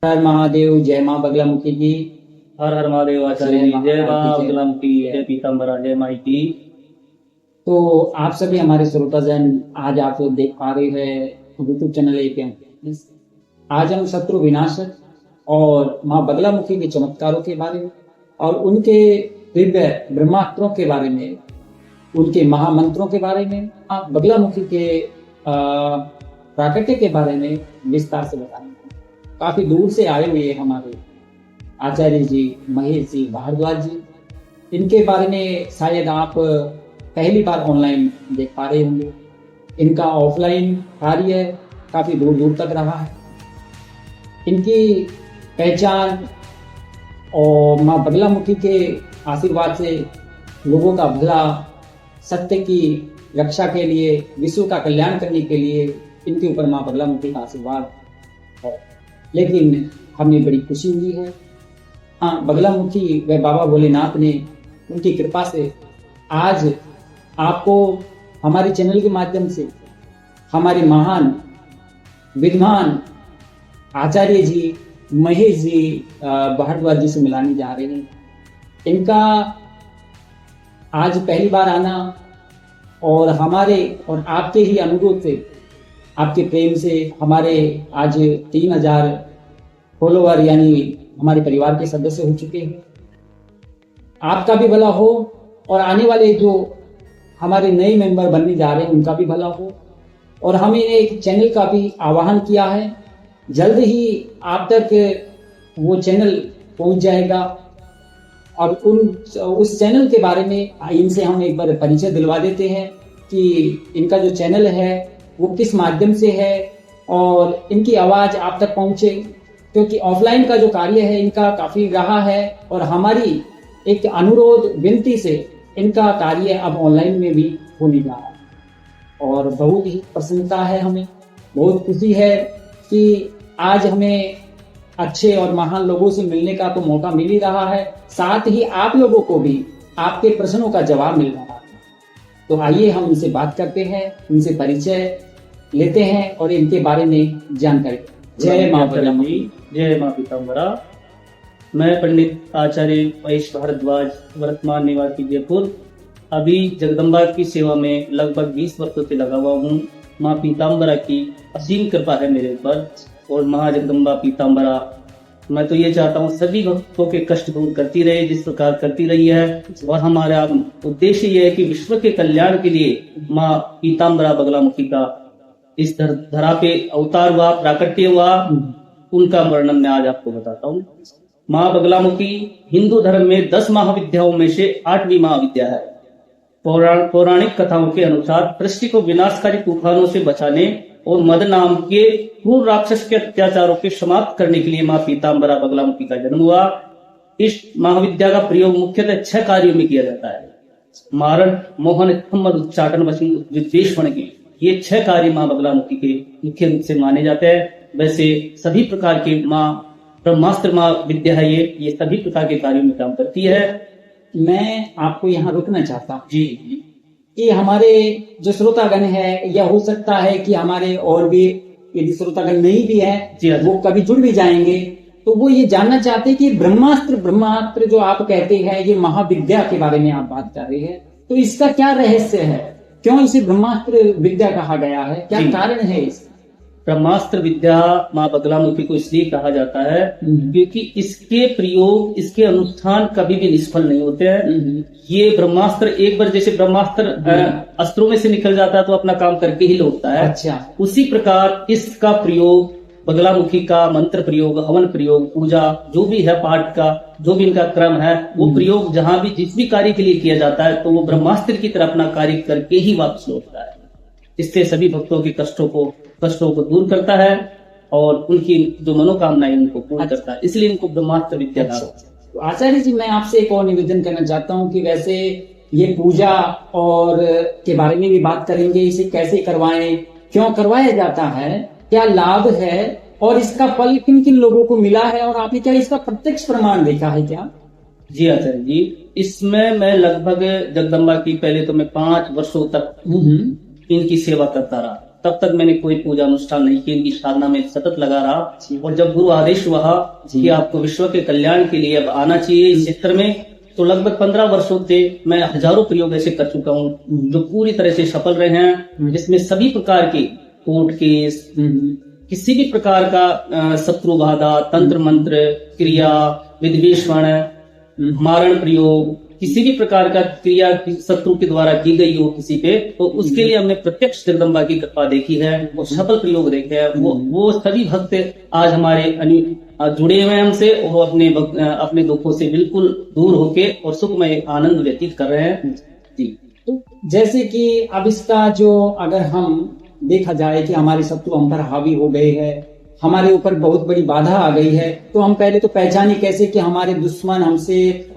हर महादेव, जय माँ बगलामुखी की। हर हर महादेव आचार्य जी, जय माँ बगलामुखी, जय पीताम्बरा, जय माई की। तो आप सभी हमारे श्रोताजन, आज आप देख पा रहे हैं यूट्यूब चैनल एक है। आज हम शत्रु विनाशक और माँ बगलामुखी के चमत्कारों के बारे में और उनके दिव्य ब्रह्मास्त्रों के बारे में, उनके महामंत्रों के बारे में, माँ बगलामुखी के प्राकट्य के बारे में विस्तार से बताएंगे। काफी दूर से आए हुए हमारे आचार्य जी महेश जी भारद्वाज जी, इनके बारे में शायद आप पहली बार ऑनलाइन देख पा रहे होंगे। इनका ऑफलाइन कार्य काफी दूर दूर तक रहा है। इनकी पहचान और माँ बगलामुखी के आशीर्वाद से लोगों का भला, सत्य की रक्षा के लिए, विश्व का कल्याण करने के लिए इनके ऊपर माँ बगलामुखी का आशीर्वाद है। लेकिन हमें बड़ी खुशी हुई है, हाँ, बगलामुखी व बाबा भोलेनाथ ने उनकी कृपा से आज आपको हमारे चैनल के माध्यम से हमारे महान विद्वान आचार्य जी महेश जी भारद्वाज जी से मिलाने जा रहे हैं। इनका आज पहली बार आना और हमारे और आपके ही अनुरोध से, आपके प्रेम से हमारे आज 3000 फॉलोवर यानी हमारे परिवार के सदस्य हो चुके हैं। आपका भी भला हो और आने वाले जो हमारे नए मेंबर बनने जा रहे हैं उनका भी भला हो। और हमें एक चैनल का भी आह्वान किया है, जल्द ही आप तक वो चैनल पहुंच जाएगा और उस चैनल के बारे में इनसे हम एक बार परिचय दिलवा देते हैं कि इनका जो चैनल है वो किस माध्यम से है और इनकी आवाज आप तक पहुंचे, क्योंकि ऑफलाइन का जो कार्य है इनका काफी रहा है और हमारी एक अनुरोध विनती से इनका कार्य अब ऑनलाइन में भी होने जा रहा है। और बहुत ही प्रसन्नता है, हमें बहुत खुशी है कि आज हमें अच्छे और महान लोगों से मिलने का तो मौका मिल ही रहा है, साथ ही आप लोगों को भी आपके प्रश्नों का जवाब मिल रहा है। तो आइए हम इनसे बात करते हैं, इनसे परिचय लेते हैं और इनके बारे में जानकारी। जय माँ बगलामुखी, जय माँ पीताम्बरा। मैं पंडित आचार्य महेश भारद्वाज, वर्तमान निवासी जयपुर, अभी जगदम्बा की सेवा में लगभग 20 वर्षों से लगा हुआ हूँ। माँ पीताम्बरा की असीम कृपा है मेरे ऊपर और माँ जगदम्बा पीताम्बरा, मैं तो ये चाहता हूँ सभी भक्तों के कष्ट दूर करती रहे जिस प्रकार करती रही है। और हमारा उद्देश्य ये है कि विश्व के कल्याण के लिए माँ पीताम्बरा बगलामुखी का इस धरा पे अवतार हुआ, प्राकट्य हुआ, उनका वर्णन मैं आज आपको बताता हूँ। माँ बगलामुखी हिंदू धर्म में 10 महाविद्याओं में से 8वीं महाविद्या है। पौराणिक कथाओं के अनुसार सृष्टि को विनाशकारी तूफानों से बचाने और मद नाम के क्रूर राक्षस के अत्याचारों के समाप्त करने के लिए माँ पीताम्बरा बगलामुखी का जन्म हुआ। इस महाविद्या का प्रयोग मुख्यतः 6 कार्यों में किया जाता है: मारण, मोहन, स्तंभ, उच्चाटन, विद्वेषण के। ये 6 कार्य माँ बगलामुखी के मुख्य रूप से माने जाते हैं। वैसे सभी प्रकार के माँ ब्रह्मास्त्र माँ विद्या है, ये सभी प्रकार के कार्यों में काम करती है। मैं आपको यहाँ रुकना चाहता हूँ जी कि हमारे जो श्रोतागण है, या हो सकता है कि हमारे और भी यदि श्रोतागण नहीं भी है जी, वो कभी जुड़ भी जाएंगे, तो वो ये जानना चाहते हैं कि ब्रह्मास्त्र जो आप कहते हैं, ये महाविद्या के बारे में आप बात कर रहे हैं, तो इसका क्या रहस्य है? क्यों इसे ब्रह्मास्त्र विद्या कहा गया है? क्या कारण है इस ब्रह्मास्त्र विद्या माँ बगलामुखी को इसलिए कहा जाता है क्योंकि इसके प्रयोग, इसके अनुष्ठान कभी भी निष्फल नहीं होते हैं। ये ब्रह्मास्त्र एक बार जैसे ब्रह्मास्त्र अस्त्रों में से निकल जाता है तो अपना काम करके ही लौटता है। अच्छा, उसी प्रकार इसका प्रयोग, बगलामुखी का मंत्र प्रयोग, हवन प्रयोग, पूजा जो भी है, पाठ का जो भी इनका क्रम है, वो प्रयोग जहां भी जिस भी कार्य के लिए किया जाता है तो वो ब्रह्मास्त्र की तरह अपना कार्य करके ही वापस लौटता है। इससे सभी भक्तों के कष्टों को दूर करता है और उनकी जो मनोकामनाएं उनको पूर्ण करता है, इसलिए इनको ब्रह्मास्त्र विद्या कहा जाता है। तो आचार्य जी, मैं आपसे एक और निवेदन करना चाहता हूँ कि वैसे ये पूजा और के बारे में भी बात करेंगे, इसे कैसे करवाएं, क्यों करवाया जाता है, क्या लाभ है और इसका फल किन किन लोगों को मिला है, और आपने क्या इसका प्रत्यक्ष प्रमाण देखा है क्या? जी आचार्य जी, इसमें मैं लगभग जगदम्बा की पहले तो मैं 5 वर्षों तक इनकी सेवा करता रहा। तब तक मैंने कोई पूजा अनुष्ठान नहीं किया, इनकी साधना में सतत लगा रहा। जी। और जब गुरु आदेश हुआ जी। कि आपको विश्व के कल्याण के लिए अब आना चाहिए इस क्षेत्र में, तो लगभग 15 वर्षों से मैं हजारों प्रयोग ऐसे कर चुका हूँ जो पूरी तरह से सफल रहे हैं, जिसमें सभी प्रकार के कोर्ट केस, किसी भी प्रकार का शत्रु बाधा, तंत्र मंत्र, क्रिया, विद्वेषण, मारण प्रयोग, किसी भी प्रकार का क्रिया शत्रु के द्वारा की गई हो किसी पे, तो उसके लिए हमने प्रत्यक्ष जगदम्बा की कृपा देखी है, वो सफल प्रयोग देखे हैं। वो सभी भक्त आज हमारे जुड़े हुए हैं हमसे, और वो अपने दुखों से बिल्कुल दूर होके और सुखमय आनंद व्यतीत कर रहे हैं। जी। तो जैसे कि अब इसका जो अगर हम देखा जाए कि हमारे शत्रु हम पर हावी हो गए हैं, हमारे ऊपर बहुत बड़ी बाधा आ गई है, तो हम पहले तो पहचाने कैसे कि हमारे दुश्मन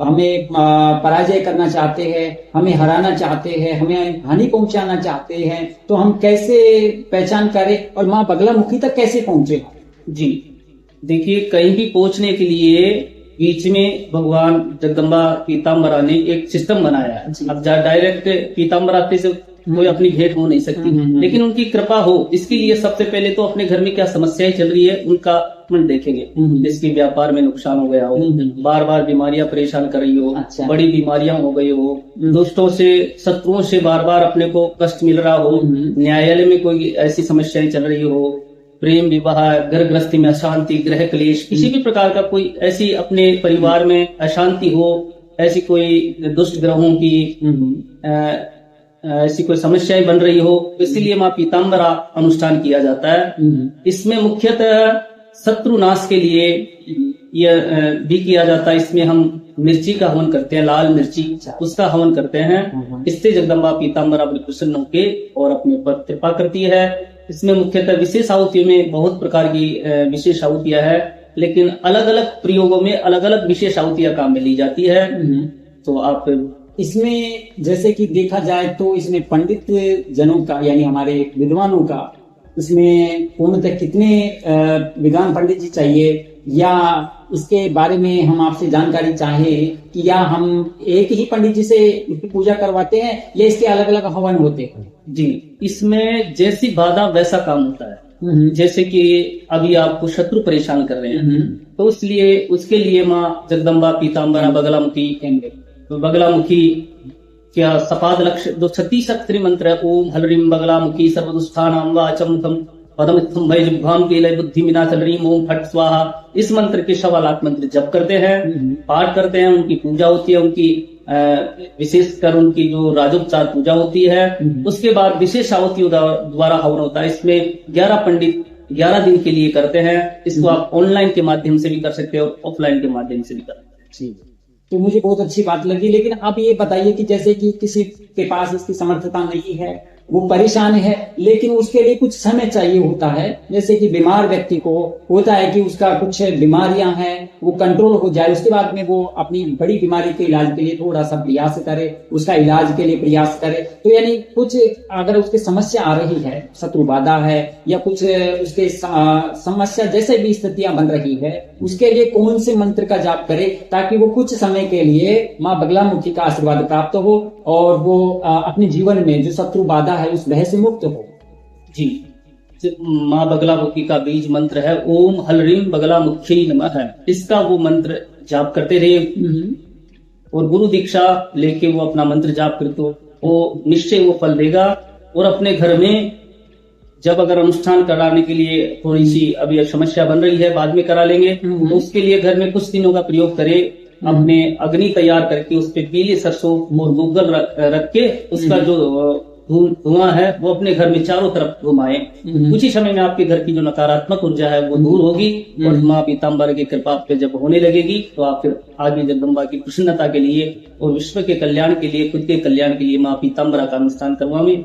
हमें पराजय करना चाहते हैं, हमें हराना चाहते हैं, हमें हानि पहुंचाना चाहते हैं, तो हम कैसे पहचान करें और माँ बगलामुखी तक कैसे पहुंचे? जी देखिए, कहीं भी पहुंचने के लिए बीच में भगवान जगदम्बा पीताम्बरा ने एक सिस्टम बनाया है। अब डायरेक्ट पीताम्बरा से कोई अपनी भेंट हो नहीं सकती, लेकिन उनकी कृपा हो, इसके लिए सबसे पहले तो अपने घर में क्या समस्याएं चल रही है उनका हम देखेंगे। जिसके व्यापार में नुकसान हो गया हो, बार बार बीमारियां परेशान कर रही हो, अच्छा। बड़ी बीमारियां हो गई हो, दोस्तों से, शत्रुओं से बार बार अपने को कष्ट मिल रहा हो, न्यायालय में कोई ऐसी समस्याएं चल रही हो, प्रेम विवाह, घर गृहस्थी में अशांति, गृह क्लेश, किसी भी प्रकार का कोई ऐसी अपने परिवार में अशांति हो, ऐसी कोई दुष्ट ग्रहों की ऐसी कोई समस्याएं बन रही हो, तो इसीलिए माँ पीताम्बरा अनुष्ठान किया जाता है। इसमें मुख्यतः शत्रु नाश के लिए यह भी किया जाता है। इसमें हम मिर्ची का हवन करते हैं, लाल मिर्ची, उसका हवन करते हैं। इससे जगदम्बा पीताम्बरा बड़ी प्रसन्न होके और अपने पर कृपा करती है। इसमें मुख्यतः विशेष आहुतियों में बहुत प्रकार की विशेष आहुतियां है, लेकिन अलग अलग प्रयोगों में अलग अलग विशेष आहुतियां काम में ली जाती है। तो आप इसमें जैसे कि देखा जाए तो इसमें पंडित जनों का यानी हमारे विद्वानों का इसमें पूर्णतः कितने विद्वान पंडित जी चाहिए, या इसके बारे में हम आपसे जानकारी चाहें कि या हम एक ही पंडित जी से इसकी पूजा करवाते हैं या इसके अलग अलग हवन होते हैं? जी, इसमें जैसी बाधा वैसा काम होता है। जैसे कि अभी आपको शत्रु परेशान कर रहे हैं, तो उसके लिए माँ जगदम्बा पीताम्बरा बगलामुखी क्या सपाद लक्ष्य जो 36 अक्षरी मंत्र है, ओम हलरीम बगलामुखी सर्वदुष्टानां वाचम तम पदमित्थम भय जिह्वाम केलय बुद्धि विनाश हलरीम ओम फट स्वाहा। इस मंत्र के 1.25 लाख मंत्र जप करते हैं, पाठ करते हैं, उनकी पूजा होती है, उनकी विशेषकर उनकी जो राजोपचार पूजा होती है। उसके बाद विशेष आहुति द्वारा हवन होता है। इसमें 11 पंडित 11 दिन के लिए करते हैं। इसको आप ऑनलाइन के माध्यम से भी कर सकते हो और ऑफलाइन के माध्यम से भी कर सकते हैं। तो मुझे बहुत अच्छी बात लगी, लेकिन आप ये बताइए कि जैसे कि किसी के पास इसकी समर्थता नहीं है, वो परेशान है, लेकिन उसके लिए कुछ समय चाहिए होता है। जैसे कि बीमार व्यक्ति को होता है कि उसका कुछ बीमारियां हैं, वो कंट्रोल हो जाए, उसके बाद में वो अपनी बड़ी बीमारी के इलाज के लिए थोड़ा सा प्रयास करे, उसका इलाज के लिए प्रयास करे। तो यानी कुछ अगर उसकी समस्या आ रही है, शत्रु बाधा है या कुछ उसके समस्या जैसे भी स्थितियां बन रही है, उसके लिए कौन से मंत्र का जाप करे ताकि वो कुछ समय के लिए माँ बगलामुखी का आशीर्वाद प्राप्त हो और वो अपने जीवन में जो शत्रु बाधा है उस भय से मुक्त हो? जी, माँ बगलामुखी का बीज मंत्र है ओम हलरीम बगलामुखी नमः। इसका वो मंत्र जाप करते रहिए और गुरु दीक्षा लेके वो अपना मंत्र जाप करे तो वो निश्चय वो फल देगा। और अपने घर में जब अगर अनुष्ठान कराने के लिए थोड़ी सी अभी समस्या बन रही है, बाद में करा लेंगे, तो उसके लिए घर में कुछ दिनों का प्रयोग करें। अपने अग्नि तैयार करके उस पे पीले सरसों और गूगल रख के उसका जो धुआं है वो अपने घर में चारों तरफ घुमाए। कुछ ही समय में आपके घर की जो नकारात्मक ऊर्जा है वो दूर होगी और माँ पीताम्बर की कृपा पे जब होने लगेगी तो आप फिर आगे जगदम्बा की प्रसन्नता के लिए और विश्व के कल्याण के लिए, खुद के कल्याण के लिए माँ पीताम्बरा का अनुष्ठान करवाएं।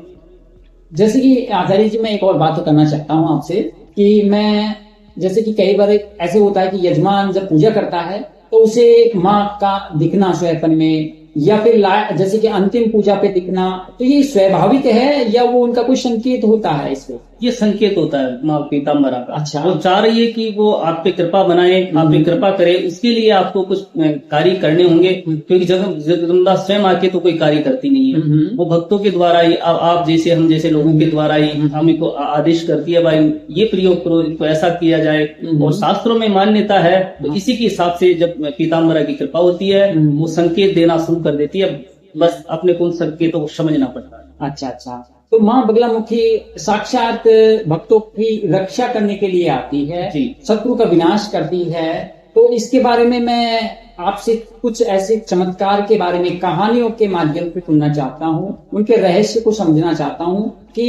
जैसे कि आचार्य जी, मैं एक और बात करना चाहता हूँ आपसे कि मैं जैसे कि कई बार ऐसे होता है कि यजमान जब पूजा करता है तो उसे माँ का दिखना स्वयं में या फिर जैसे कि अंतिम पूजा पे दिखना, तो ये स्वाभाविक है या वो उनका कोई संकेत होता है इसमें? ये संकेत होता है माँ पीताम्बरा का। अच्छा। वो चाह रही है कि वो आप पे कृपा बनाए, आप पे कृपा करे, उसके लिए आपको कुछ कार्य करने होंगे, क्योंकि जगदम्बा स्वयं आके तो कोई कार्य करती नहीं है, वो भक्तों के द्वारा ही, आप जैसे हम जैसे लोगों के द्वारा ही हमें को आदेश करती है, भाई ये प्रयोग करो, इनको ऐसा किया जाए। और शास्त्रों में मान्यता है, तो इसी के हिसाब से जब पीताम्बरा की कृपा होती है वो संकेत देना शुरू कर देती है, बस अपने को उन संकेतों को समझना पड़ता है। अच्छा अच्छा, तो माँ बगलामुखी साक्षात भक्तों की रक्षा करने के लिए आती है, जी। शत्रु का विनाश करती है। तो इसके बारे में मैं आपसे कुछ ऐसे चमत्कार के बारे में कहानियों के माध्यम से सुनना चाहता हूँ, उनके रहस्य को समझना चाहता हूँ कि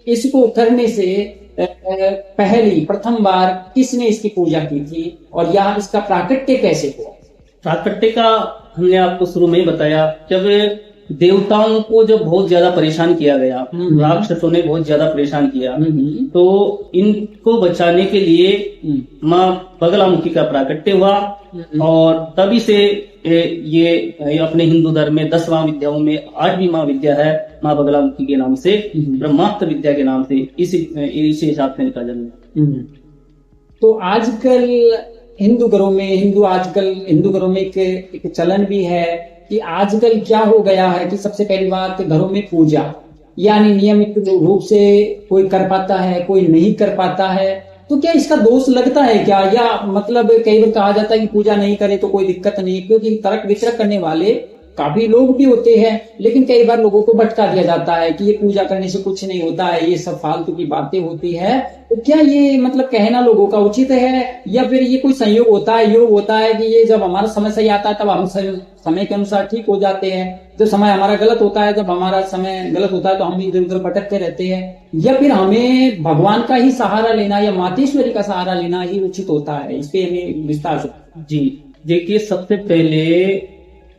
इसको करने से प्रथम बार किसने इसकी पूजा की थी और यह इसका प्राकट्य कैसे हुआ? प्राकट्य का हमने आपको शुरू में ही बताया, जब देवताओं को जब बहुत ज्यादा परेशान किया गया, राक्षसों ने बहुत ज्यादा परेशान किया, तो इनको बचाने के लिए माँ बगलामुखी का प्राकट्य हुआ। और तभी से ये अपने हिंदू धर्म में 10वां विद्याओं में 8वीं महाविद्या है माँ बगलामुखी के नाम से, ब्रह्मास्त्र विद्या के नाम से, इसी हिसाब से इनका जन्म है। तो आजकल हिंदू घरों में एक चलन भी है कि आजकल क्या हो गया है कि सबसे पहली बात घरों में पूजा यानी नियमित रूप से कोई कर पाता है, कोई नहीं कर पाता है, तो क्या इसका दोष लगता है क्या? या मतलब कई बार कहा जाता है कि पूजा नहीं करे तो कोई दिक्कत नहीं, क्योंकि तर्क वितरक करने वाले काफी लोग भी होते हैं, लेकिन कई बार लोगों को भटका दिया जाता है कि ये पूजा करने से कुछ नहीं होता है, ये सब फालतू की बातें होती है। तो क्या ये मतलब कहना लोगों का उचित है, या फिर ये कोई संयोग होता है, योग होता है कि ये जब हमारा समय सही आता है तब हम समय के अनुसार ठीक हो जाते हैं, जब समय हमारा गलत होता है, जब हमारा समय गलत होता है तो हम इधर उधर भटकते रहते हैं, या फिर हमें भगवान का ही सहारा लेना या मातेश्वरी का सहारा लेना ही उचित होता है? इस पे हमें विस्तार से। जी देखिए, सबसे पहले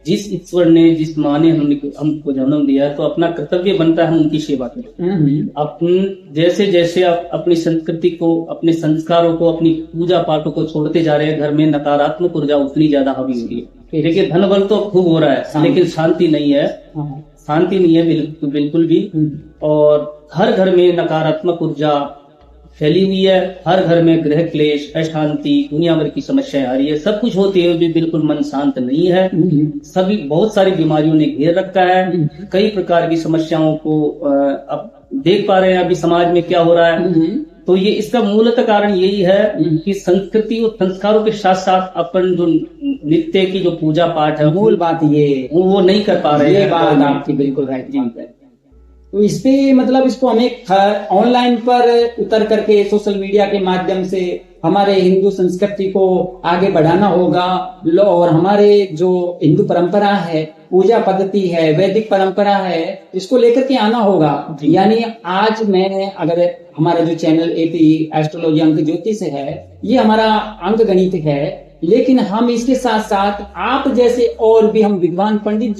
जिस ईश्वर ने, जिस माँ ने हमको जन्म दिया, तो अपना कर्तव्य बनता है हम उनकी सेवा करें। अपन जैसे जैसे आप अपनी संस्कृति को, अपने संस्कारों को, अपनी पूजा पाठों को छोड़ते जा रहे हैं, घर में नकारात्मक ऊर्जा उतनी ज्यादा हावी हो रही है। देखिए, धन बल तो खूब हो रहा है, लेकिन शांति नहीं है, शांति नहीं है बिल्कुल भी। और हर घर में नकारात्मक ऊर्जा फैली हुई है, हर घर में गृह क्लेश, अशांति, दुनिया भर की समस्याएं आ रही है। सब कुछ होते हुए भी बिल्कुल मन शांत नहीं है, सभी बहुत सारी बीमारियों ने घेर रखा है, कई प्रकार की समस्याओं को अब देख पा रहे हैं अभी समाज में क्या हो रहा है। तो ये इसका मूलतः कारण यही है कि संस्कृति और संस्कारों के साथ साथ अपन जो नित्य की जो पूजा पाठ है, मूल बात ये वो नहीं कर पा रहे हैं। ये बात आपकी बिल्कुल राइट है। तो इस पे मतलब इसको हमें ऑनलाइन पर उतर करके सोशल मीडिया के माध्यम से हमारे हिंदू संस्कृति को आगे बढ़ाना होगा, और हमारे जो हिंदू परंपरा है, पूजा पद्धति है, वैदिक परंपरा है, इसको लेकर के आना होगा। यानी आज मैं अगर हमारा जो चैनल एपी एस्ट्रोलॉजी अंक ज्योतिष है, ये हमारा अंक गणित है, लेकिन हम इसके साथ साथ आप जैसे और भी हम विद्वान पंडित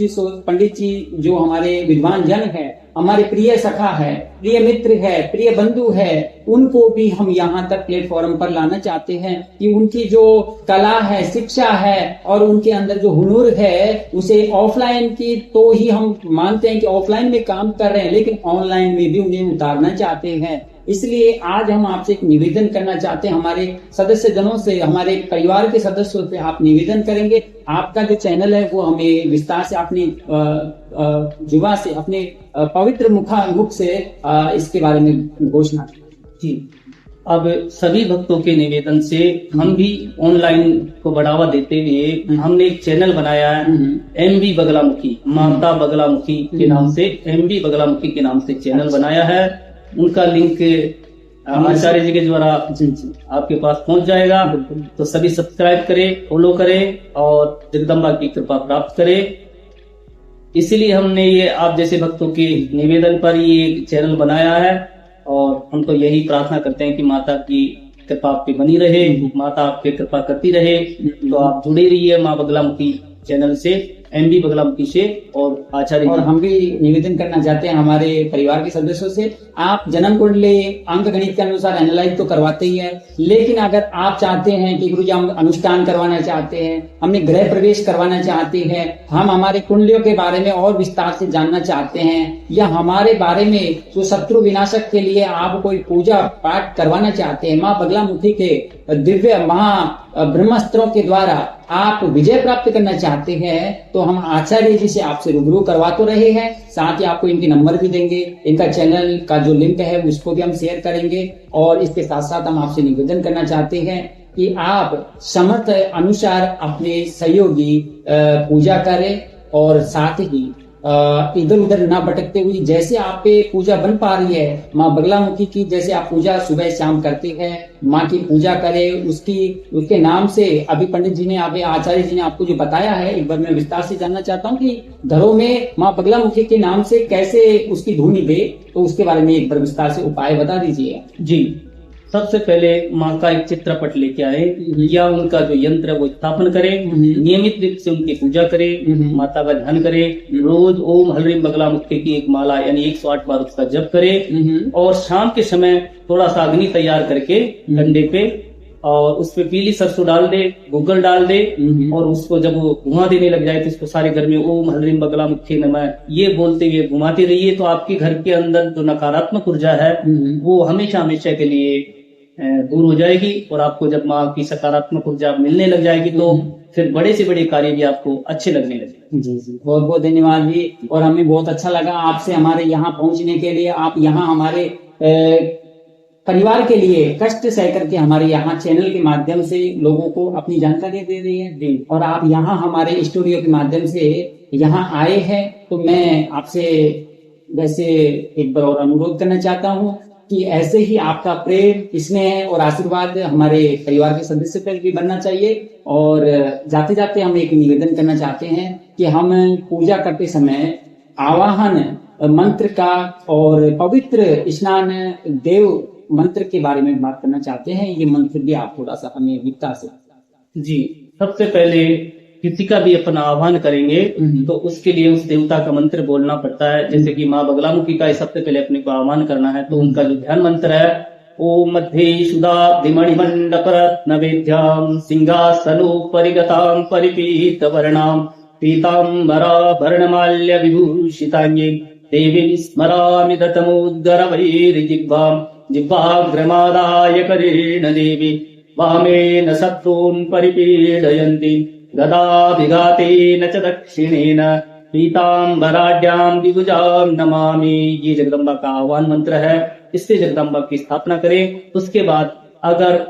जी जो हमारे विद्वान जन है, हमारे प्रिय सखा है, प्रिय मित्र है, प्रिय बंधु है, उनको भी हम यहाँ तक प्लेटफॉर्म पर लाना चाहते हैं कि उनकी जो कला है, शिक्षा है और उनके अंदर जो हुनर है, उसे ऑफलाइन की तो ही हम मानते हैं कि ऑफलाइन में काम कर रहे हैं, लेकिन ऑनलाइन में भी उन्हें उतारना चाहते हैं। इसलिए आज हम आपसे एक निवेदन करना चाहते हैं, हमारे सदस्य जनों से, हमारे परिवार के सदस्यों से आप निवेदन करेंगे, आपका जो चैनल है वो हमें विस्तार से अपनी जुबा से, अपने पवित्र मुख से इसके बारे में घोषणा। जी, अब सभी भक्तों के निवेदन से हम भी ऑनलाइन को बढ़ावा देते हुए हमने एक चैनल बनाया है, एमबी बगलामुखी, माता बगलामुखी के नाम से, एमबी बगलामुखी के नाम से चैनल बनाया है। उनका लिंक आचार्य जी के द्वारा आपके पास पहुंच जाएगा, तो सभी सब्सक्राइब करें, फॉलो करें और जगदम्बा की कृपा प्राप्त करें। इसीलिए हमने ये आप जैसे भक्तों के निवेदन पर ये चैनल बनाया है, और हम तो यही प्रार्थना करते हैं कि माता की कृपा आप पे बनी रहे, माता आप पे कृपा करती रहे। तो आप जुड़े रहिए माँ बगलामुखी चैनल से, MB बगलामुखी से और आचार्य और जी। हम भी निवेदन करना चाहते हैं हमारे परिवार के सदस्यों से, आप जन्म कुंडली अंक गणित के अनुसार एनालाइज तो करवाते ही है, लेकिन अगर आप चाहते हैं कि गुरुजी हम अनुष्ठान करवाना चाहते हैं, हमने गृह प्रवेश करवाना चाहते हैं, हम हमारे कुंडलियों के बारे में और विस्तार से जानना चाहते हैं, या हमारे बारे में जो शत्रु विनाशक के लिए आप कोई पूजा पाठ करवाना चाहते हैं, माँ बगलामुखी के दिव्य महा ब्रह्मास्त्रों के द्वारा आप विजय प्राप्त करना चाहते हैं, तो हम आचार्य जी से आपसे रूबरू करवा तो रहे हैं, साथ ही आपको इनके नंबर भी देंगे, इनका चैनल का जो लिंक है उसको भी हम शेयर करेंगे। और इसके साथ साथ हम आपसे निवेदन करना चाहते हैं कि आप समर्थ अनुसार अपने सहयोगी पूजा करें, और साथ ही इधर उधर ना भटकते हुए जैसे आप पे पूजा बन पा रही है माँ बगलामुखी की, जैसे आप पूजा सुबह शाम करते हैं, माँ की पूजा करें, उसके नाम से अभी पंडित जी ने आचार्य जी ने आपको जो बताया है, एक बार मैं विस्तार से जानना चाहता हूँ कि घरों में माँ बगलामुखी के नाम से कैसे उसकी धुनी दे, तो उसके बारे में एक बार विस्तार से उपाय बता दीजिए। जी, सबसे पहले माँ का एक चित्रपट लेके आए या उनका जो यंत्र है वो स्थापन करें, नियमित रूप से उनकी पूजा करें, माता का ध्यान करें, रोज ओम हलरीम बगलामुखी की एक माला यानी 108 बार उसका जप करें, और शाम के समय थोड़ा सा अग्नि तैयार करके डंडे पे और उस पे पीली सरसों डाल दे, गूगल डाल दे, और उसको जब वो धुआं देने लग जाए तो उसको सारे घर में ओम हलरीम बगलामुखी नमः ये बोलते हुए घुमाते रहिए, तो आपके घर के अंदर जो नकारात्मक ऊर्जा है वो हमेशा हमेशा के लिए दूर हो जाएगी, और आपको जब माँ की सकारात्मक ऊर्जा मिलने लग जाएगी तो फिर बड़े से बड़े कार्य भी आपको अच्छे लगने लगेंगे। जी जी, बहुत बहुत धन्यवाद जी। और हमें बहुत अच्छा लगा आपसे हमारे यहाँ पहुंचने के लिए। आप यहाँ हमारे परिवार के लिए कष्ट सह करके हमारे यहाँ चैनल के माध्यम से लोगों को अपनी जानकारी दे रही है, और आप यहाँ हमारे स्टूडियो के माध्यम से यहाँ आए हैं, तो मैं आपसे वैसे एक बार और अनुरोध करना चाहता हूँ कि ऐसे ही आपका प्रेम, स्नेह और आशीर्वाद हमारे परिवार के सदस्य पर भी बनना चाहिए। और जाते जाते हम एक निवेदन करना चाहते हैं कि हम पूजा करते समय आवाहन मंत्र का और पवित्र स्नान देव मंत्र के बारे में बात करना चाहते हैं। ये मंत्र भी आप थोड़ा सा हमें विस्तार से। जी, सबसे पहले किसी का भी अपना आह्वान करेंगे तो उसके लिए उस देवता का मंत्र बोलना पड़ता है। जैसे कि माँ बगलामुखी का सबसे पहले अपने को आह्वान करना है, तो उनका जो ध्यान मंत्र है ओम मध्ये शुदाब्धिमणिमण्डपरत्नवेद्यां सिंहासनोपरिगतां परिपीत वर्णां पीताम्बराभरणमाल्य विभूषितांगे देवीं स्मरामि दतमुद्गरवैर्जिह्वां जिह्वाग्रमादाय करेण देवी वामेन शत्रून् परिपीडयन्ति गदाभिघातेन च दक्षिणेन पीताम्बराढ्यां द्विभुजां नमामि। ये जगदम्बा का आह्वान मंत्र है, इससे जगदम्बा की स्थापना करें। उसके बाद अगर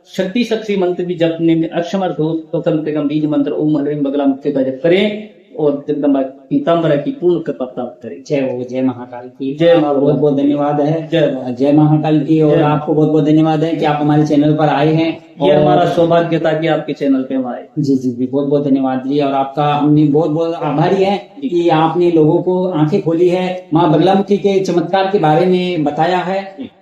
शक्ति मंत्र भी जपने में अक्षमर्थ हो तो कम से कम बीज मंत्र ओम हलरीम बगलामुखी का जप करें और जगदम्बा पीताम्बरा की पूर्ण कृपा प्राप्त करें। जय हो, जय महाकाल की। जय बहुत बहुत धन्यवाद है। जय महाकाल की। और आपको बहुत बहुत धन्यवाद है कि आप हमारे चैनल पर आए हैं। ये हमारा सौभाग्य था कि आपके चैनल पे हम आए। जी जी जी, बहुत बहुत धन्यवाद जी। और आपका हमने बहुत बहुत आभारी है कि आपने लोगों को आंखें खोली है, माँ बगलामुखी के चमत्कार के बारे में बताया है।